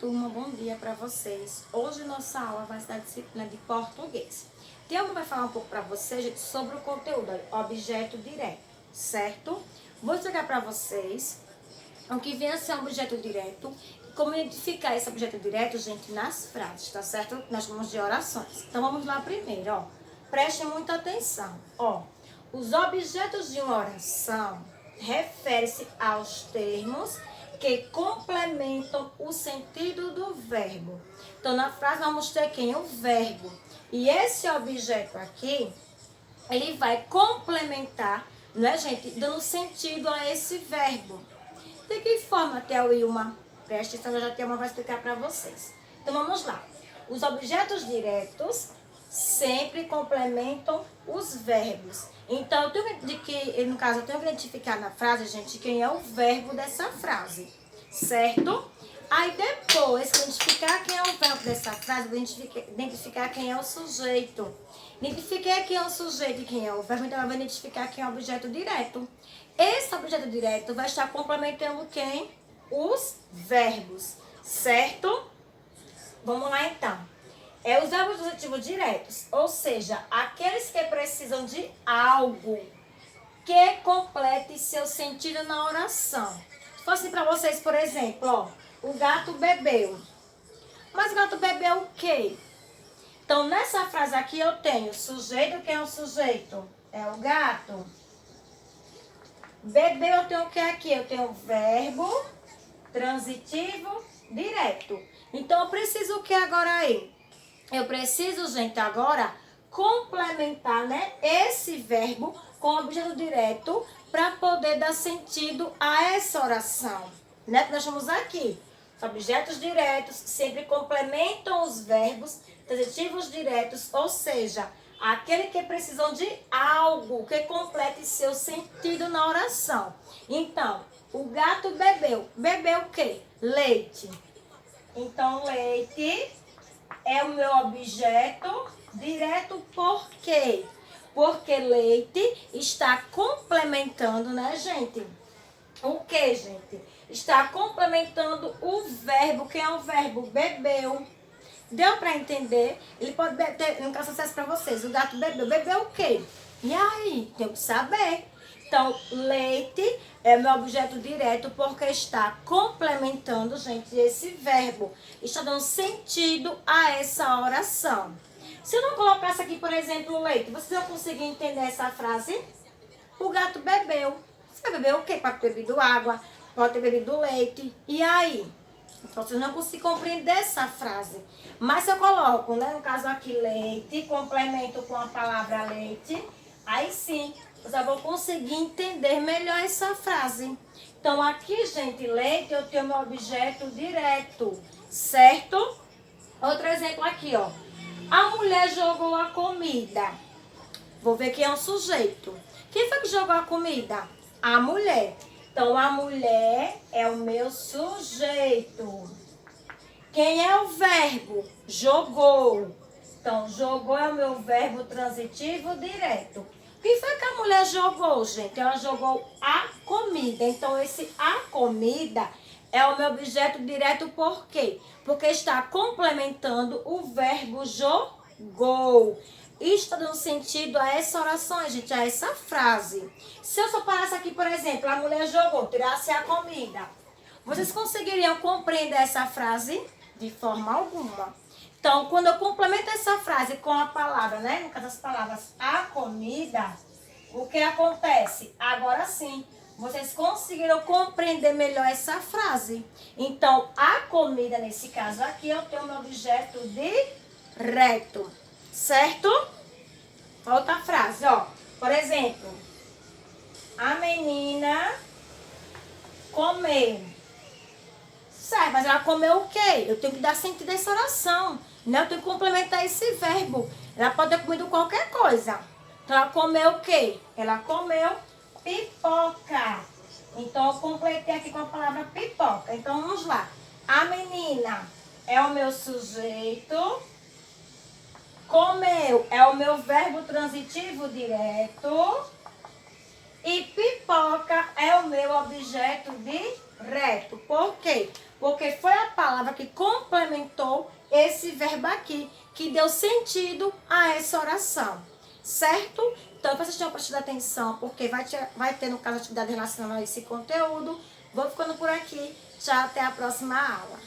turma, bom dia para vocês. Hoje nossa aula vai ser da disciplina de português. Tiago vai falar um pouco para vocês, gente, sobre o conteúdo, objeto direto, certo? Vou explicar para vocês o que vem a ser um objeto direto e como identificar esse objeto direto, gente, nas frases, tá certo? Nós vamos de orações. Então vamos lá primeiro, ó. Prestem muita atenção, ó. Os objetos de uma oração referem-se aos termos que complementam o sentido do verbo. Então, na frase vamos ter quem? O verbo. E esse objeto aqui, ele vai complementar, né, gente, dando sentido a esse verbo. De que forma, Theo Ilma? Preste atenção, já Theo vai explicar para vocês. Então, vamos lá. Os objetos diretos sempre complementam os verbos. Então, eu tenho no caso, eu tenho que identificar na frase, gente, quem é o verbo dessa frase, certo? Aí, depois que identificar quem é o verbo dessa frase, vou identificar quem é o sujeito. Identifiquei quem é o sujeito e quem é o verbo, então eu vou identificar quem é o objeto direto. Esse objeto direto vai estar complementando quem? Os verbos, certo? Vamos lá, então. Os verbos transitivos diretos, ou seja, aqueles que precisam de algo que complete seu sentido na oração. Se fosse para vocês, por exemplo, ó, o gato bebeu. Mas o gato bebeu o quê? Então, nessa frase aqui eu tenho sujeito. Quem é o sujeito? É o gato. Bebeu eu tenho o que aqui? Eu tenho o verbo transitivo direto. Então, eu preciso o que agora aí? Eu preciso, gente, agora complementar, né, esse verbo com o objeto direto para poder dar sentido a essa oração, né? Que nós estamos aqui. Os objetos diretos sempre complementam os verbos transitivos diretos, ou seja, aquele que precisam de algo que complete seu sentido na oração. Então, o gato bebeu. Bebeu o quê? Leite. Então, leite é o meu objeto direto, por quê? Porque leite está complementando, né, gente? O que, gente? Está complementando o verbo. Quem é o verbo? Bebeu. Deu para entender? Ele pode ter, no caso, acesso para vocês. O gato bebeu. Bebeu o quê? E aí? Tem que saber. Então, leite é meu objeto direto porque está complementando, gente, esse verbo. Está dando sentido a essa oração. Se eu não colocasse aqui, por exemplo, leite, vocês vão conseguir entender essa frase? O gato bebeu. Você vai beber o quê? Pode ter bebido água, pode ter bebido leite. E aí? Então, vocês não conseguem compreender essa frase. Mas se eu coloco, né, no caso aqui, leite, complemento com a palavra leite, aí sim, vocês vão conseguir entender melhor essa frase. Então, aqui, gente, leite, eu tenho meu objeto direto, certo? Outro exemplo aqui, ó. A mulher jogou a comida. Vou ver quem é o sujeito. Quem foi que jogou a comida? A mulher. Então, a mulher é o meu sujeito. Quem é o verbo? Jogou. Então, jogou é o meu verbo transitivo direto. O que foi que a mulher jogou, gente? Ela jogou a comida. Então, esse a comida é o meu objeto direto por quê? Porque está complementando o verbo jogou. Isso está dando sentido a essa oração, gente, a essa frase. Se eu só parasse aqui, por exemplo, a mulher jogou, tirasse a comida, vocês conseguiriam compreender essa frase? De forma alguma. Então, quando eu complemento essa frase com a palavra, né? No caso das palavras, a comida, o que acontece? Agora sim, vocês conseguiram compreender melhor essa frase. Então, a comida, nesse caso aqui, eu tenho meu objeto direto. Certo? Outra frase, ó. Por exemplo, a menina comeu. Certo, mas ela comeu o quê? Eu tenho que dar sentido a essa oração, né? Eu tenho que complementar esse verbo. Ela pode ter comido qualquer coisa. Então, ela comeu o quê? Ela comeu pipoca. Então, eu completei aqui com a palavra pipoca. Então, vamos lá. A menina é o meu sujeito. Comeu é o meu verbo transitivo direto. E pipoca é o meu objeto direto. Por quê? Porque foi a palavra que complementou esse verbo aqui, que deu sentido a essa oração, certo? Então, vocês tenham prestado atenção, porque vai ter, no caso, atividade relacionada a esse conteúdo. Vou ficando por aqui. Tchau, até a próxima aula.